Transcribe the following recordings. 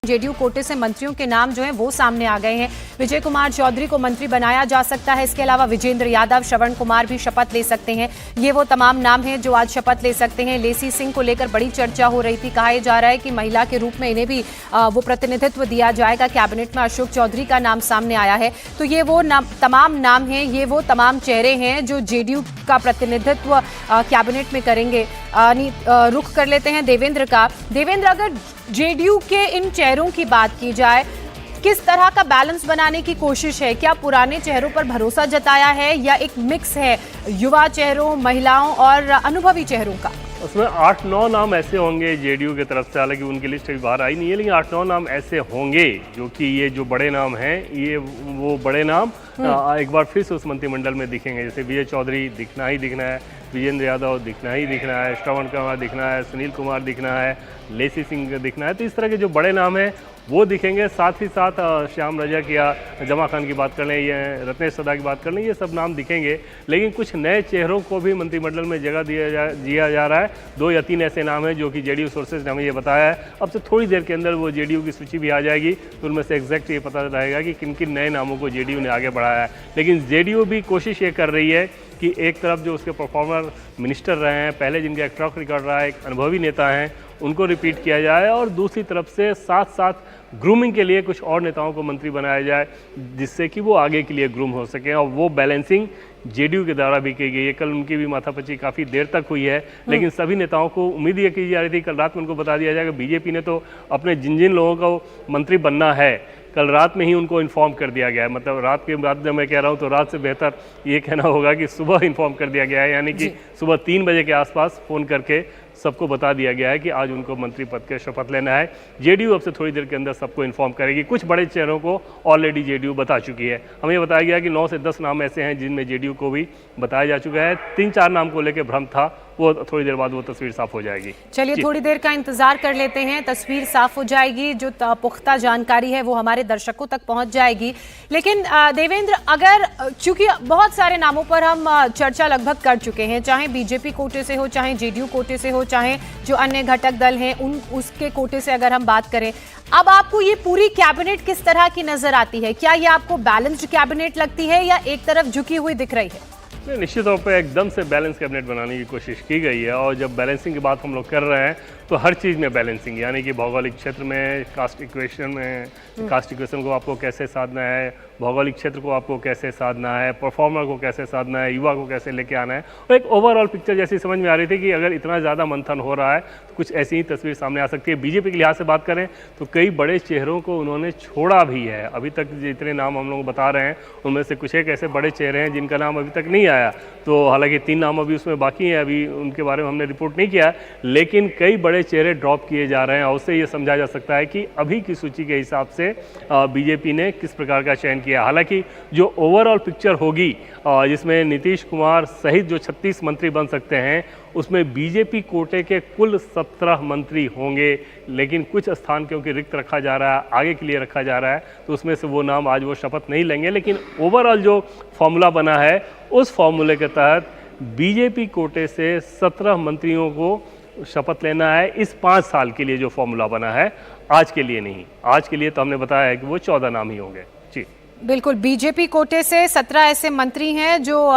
JDU कोटे से मंत्रियों के नाम जो हैं वो सामने आ गए हैं। विजय कुमार चौधरी को मंत्री बनाया जा सकता है। इसके अलावा विजेंद्र यादव, श्रवण कुमार भी शपथ ले सकते हैं। ये वो तमाम नाम हैं जो आज शपथ ले सकते हैं। लेसी सिंह को लेकर बड़ी चर्चा हो रही थी। कहा जा रहा है कि महिला के रूप में इन्हें भी वो प्रतिनिधित्व दिया जाएगा। कैबिनेट में अशोक चौधरी का नाम सामने आया है। तो ये वो तमाम नाम हैं, ये वो तमाम चेहरे हैं जो जेडीयू का प्रतिनिधित्व कैबिनेट में करेंगे। रुख कर लेते हैं देवेंद्र का। देवेंद्र, अगर जेडीयू के इन चेहरों की बात की जाए, किस तरह का बैलेंस बनाने की कोशिश है? क्या पुराने चेहरों पर भरोसा जताया है या एक मिक्स है युवा चेहरों, महिलाओं और अनुभवी चेहरों का? उसमें 8-9 नाम ऐसे होंगे जेडीयू की तरफ से, हालांकि उनकी लिस्ट अभी बाहर आई नहीं है, लेकिन 8-9 नाम ऐसे होंगे जो कि ये जो बड़े नाम हैं, ये वो बड़े नाम एक बार फिर से उस मंत्रिमंडल में दिखेंगे। जैसे विजय चौधरी दिखना ही दिखना है, विजेंद्र यादव दिखना ही दिखना है, श्रवण कुमार दिखना है, सुनील कुमार दिखना है, लेसी सिंह दिखना है। तो इस तरह के जो बड़े नाम हैं वो दिखेंगे। साथ ही साथ श्याम रजक या जमा खान की बात कर लें या रत्नेश सदा की बात कर लें, ये सब नाम दिखेंगे। लेकिन कुछ नए चेहरों को भी मंत्रिमंडल में जगह दिया जा रहा है। 2 या 3 ऐसे नाम हैं जो कि जेडीयू सोर्सेज ने हमें ये बताया है। अब से थोड़ी देर के अंदर वो जेडीयू की सूची भी आ जाएगी, तो उनमें से एग्जैक्ट ये पता रहेगा कि किन किन नए नामों को जेडीयू ने आगे बढ़ाया है। लेकिन जेडीयू भी कोशिश ये कर रही है कि एक तरफ जो उसके परफॉर्मर मिनिस्टर रहे हैं, पहले जिनका एक ट्रैक रिकॉर्ड रहा है, एक अनुभवी नेता हैं, उनको रिपीट किया जाए, और दूसरी तरफ से साथ साथ ग्रूमिंग के लिए कुछ और नेताओं को मंत्री बनाया जाए, जिससे कि वो आगे के लिए ग्रूम हो सकें। और वो बैलेंसिंग जेडीयू के द्वारा भी की गई है। कल उनकी भी माथापच्ची काफ़ी देर तक हुई है, लेकिन सभी नेताओं को उम्मीद ये की जा रही थी, कल रात में उनको बता दिया जाएगा। बीजेपी ने तो अपने जिन जिन लोगों को मंत्री बनना है, कल रात में ही उनको इन्फॉर्म कर दिया गया है। मतलब रात के बाद जब मैं कह रहा हूँ तो रात से बेहतर ये कहना होगा कि सुबह इन्फॉर्म कर दिया गया है, यानी कि सुबह 3 बजे के आसपास फ़ोन करके सबको बता दिया गया है कि आज उनको मंत्री पद के शपथ लेना है। जेडीयू अब से थोड़ी देर के अंदर सबको इन्फॉर्म करेगी। कुछ बड़े चेहरों को ऑलरेडी जेडीयू बता चुकी है। हमें ये बताया गया कि 9 से 10 नाम ऐसे हैं जिनमें जेडीयू को भी बताया जा चुका है। 3-4 नाम को लेकर भ्रम था, वो थोड़ी देर बाद वो तस्वीर साफ हो जाएगी। चलिए थोड़ी देर का इंतजार कर लेते हैं, तस्वीर साफ हो जाएगी, जो पुख्ता जानकारी है वो हमारे दर्शकों तक पहुंच जाएगी। लेकिन देवेंद्र, अगर चूंकि बहुत सारे नामों पर हम चर्चा लगभग कर चुके हैं, चाहे बीजेपी कोटे से हो, चाहे जेडीयू कोटे से हो, चाहे जो अन्य घटक दल हैं उसके कोटे से अगर हम बात करें, अब आपको ये पूरी कैबिनेट किस तरह की नजर आती है? क्या ये आपको बैलेंस्ड कैबिनेट लगती है या एक तरफ झुकी हुई दिख रही है? निश्चित तौर पर एकदम से बैलेंस कैबिनेट बनाने की कोशिश की गई है। और जब बैलेंसिंग की बात हम लोग कर रहे हैं तो हर चीज़ में बैलेंसिंग, यानी कि भौगोलिक क्षेत्र में कास्ट इक्वेशन को आपको कैसे साधना है, भौगोलिक क्षेत्र को आपको कैसे साधना है, परफॉर्मर को कैसे साधना है, युवा को कैसे लेके आना है। और एक ओवरऑल पिक्चर जैसी समझ में आ रही थी कि अगर इतना ज़्यादा मंथन हो रहा है तो कुछ ऐसी ही तस्वीर सामने आ सकती है। बीजेपी के लिहाज से बात करें तो कई बड़े चेहरों को उन्होंने छोड़ा भी है। अभी तक जितने नाम हम लोग बता रहे हैं उनमें से कुछ एक ऐसे बड़े चेहरे हैं जिनका नाम अभी तक नहीं आया। तो हालांकि 3 नाम अभी उसमें बाकी हैं, अभी उनके बारे में हमने रिपोर्ट नहीं किया, लेकिन कई बड़े चेहरे ड्रॉप किए जा रहे हैं। और उससे ये समझा जा सकता है कि अभी की सूची के हिसाब से बीजेपी ने किस प्रकार का चयन किया। हालांकि जो ओवरऑल पिक्चर होगी जिसमें नीतीश कुमार सहित जो 36 मंत्री बन सकते हैं, उसमें बीजेपी कोटे के कुल 17 मंत्री होंगे। लेकिन कुछ स्थान क्योंकि रिक्त रखा जा रहा है, आगे के लिए रखा जा रहा है, तो उसमें से वो नाम आज वो शपथ नहीं लेंगे। लेकिन ओवरऑल जो फॉर्मूला बना है, उस फॉर्मूले के तहत बीजेपी कोटे से 17 मंत्रियों को शपथ लेना है इस 5 साल के लिए। जो फॉर्मूला बना है आज के लिए नहीं, आज के लिए तो हमने बताया है कि वो 14 नाम ही होंगे। जी बिल्कुल, बीजेपी कोटे से 17 ऐसे मंत्री हैं जो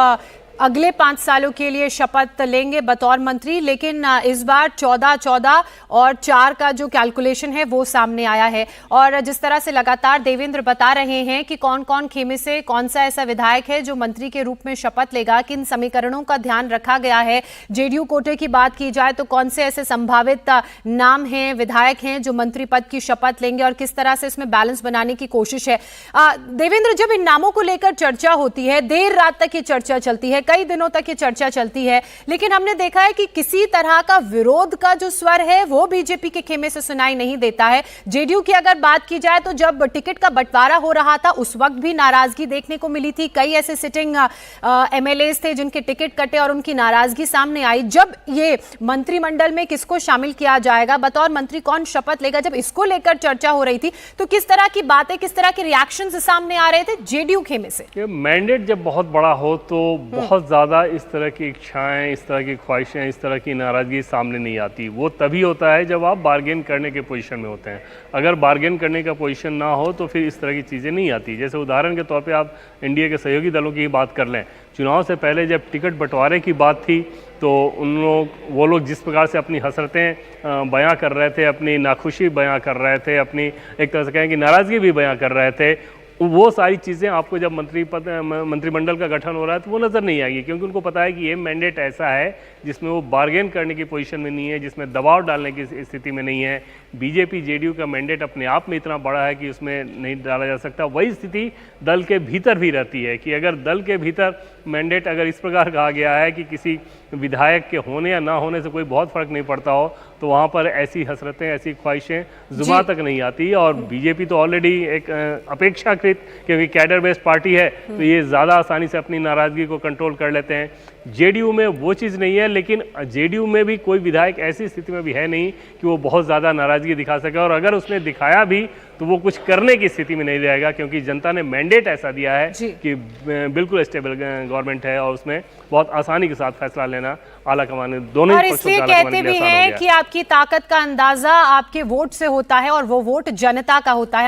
अगले 5 सालों के लिए शपथ लेंगे बतौर मंत्री। लेकिन इस बार 14 और 4 का जो कैलकुलेशन है वो सामने आया है। और जिस तरह से लगातार देवेंद्र बता रहे हैं कि कौन कौन खेमे से कौन सा ऐसा विधायक है जो मंत्री के रूप में शपथ लेगा, किन समीकरणों का ध्यान रखा गया है। जेडीयू कोटे की बात की जाए तो कौन से ऐसे संभावित नाम हैं, विधायक हैं जो मंत्री पद की शपथ लेंगे और किस तरह से इसमें बैलेंस बनाने की कोशिश है। देवेंद्र, जब इन नामों को लेकर चर्चा होती है, देर रात तक ये चर्चा चलती है, कई दिनों तक ये चर्चा चलती है, लेकिन हमने देखा है कि किसी तरह का विरोध का जो स्वर है वो बीजेपी के खेमे से सुनाई नहीं देता है। जेडीयू की अगर बात की जाए तो जब टिकट का बंटवारा हो रहा था उस वक्त भी नाराजगी देखने को मिली थी। कई ऐसे सिटिंग एमएलएस थे जिनके टिकट कटे और उनकी नाराजगी सामने आई। जब ये मंत्रिमंडल में किसको शामिल किया जाएगा, बतौर मंत्री कौन शपथ लेगा, जब इसको लेकर चर्चा हो रही थी तो किस तरह की बातें, किस तरह के रिएक्शन सामने आ रहे थे जेडीयू खेमे से? मैंडेट जब बहुत बड़ा हो तो बहुत बहुत ज़्यादा इस तरह की इच्छाएं, इस तरह की ख्वाहिशें, इस तरह की नाराज़गी सामने नहीं आती। वो तभी होता है जब आप बार्गेन करने के पोजीशन में होते हैं। अगर बार्गेन करने का पोजीशन ना हो तो फिर इस तरह की चीज़ें नहीं आती। जैसे उदाहरण के तौर पे आप इंडिया के सहयोगी दलों की ही बात कर लें। चुनाव से पहले जब टिकट बंटवारे की बात थी तो वो लोग जिस प्रकार से अपनी हसरतें बयां कर रहे थे, अपनी नाखुशी बयां कर रहे थे, अपनी एक तरह से कहें कि नाराज़गी भी बयां कर रहे थे, वो सारी चीज़ें आपको जब मंत्रिमंडल का गठन हो रहा है तो वो नज़र नहीं आएगी, क्योंकि उनको पता है कि ये मैंडेट ऐसा है जिसमें वो बार्गेन करने की पोजीशन में नहीं है, जिसमें दबाव डालने की स्थिति में नहीं है। बीजेपी जेडीयू का मैंडेट अपने आप में इतना बड़ा है कि उसमें नहीं डाला जा सकता। वही स्थिति दल के भीतर भी रहती है कि अगर दल के भीतर मैंडेट अगर इस प्रकार कहा गया है कि किसी विधायक के होने या ना होने से कोई बहुत फर्क नहीं पड़ता हो, तो वहाँ पर ऐसी हसरतें, ऐसी ख्वाहिशें जुबान तक नहीं आती। और बीजेपी तो ऑलरेडी एक अपेक्षाकृत, क्योंकि कैडर बेस्ड पार्टी है, तो ये ज़्यादा आसानी से अपनी नाराज़गी को कंट्रोल कर लेते हैं। जेडीयू में वो चीज़ नहीं है, लेकिन जेडीयू में भी कोई विधायक ऐसी स्थिति में भी है नहीं कि वो बहुत ज़्यादा नाराज़गी दिखा सके, और अगर उसने दिखाया भी तो वो कुछ करने की स्थिति में नहीं रहेगा, क्योंकि जनता ने मैंडेट ऐसा दिया है कि बिल्कुल स्टेबल गवर्नमेंट है और उसमें बहुत आसानी के साथ फैसला लेना आला कमान दोनों ही पक्षों इसलिए कहते भी हैं कि आपकी ताकत का अंदाजा आपके वोट से होता है और वो वोट जनता का होता है।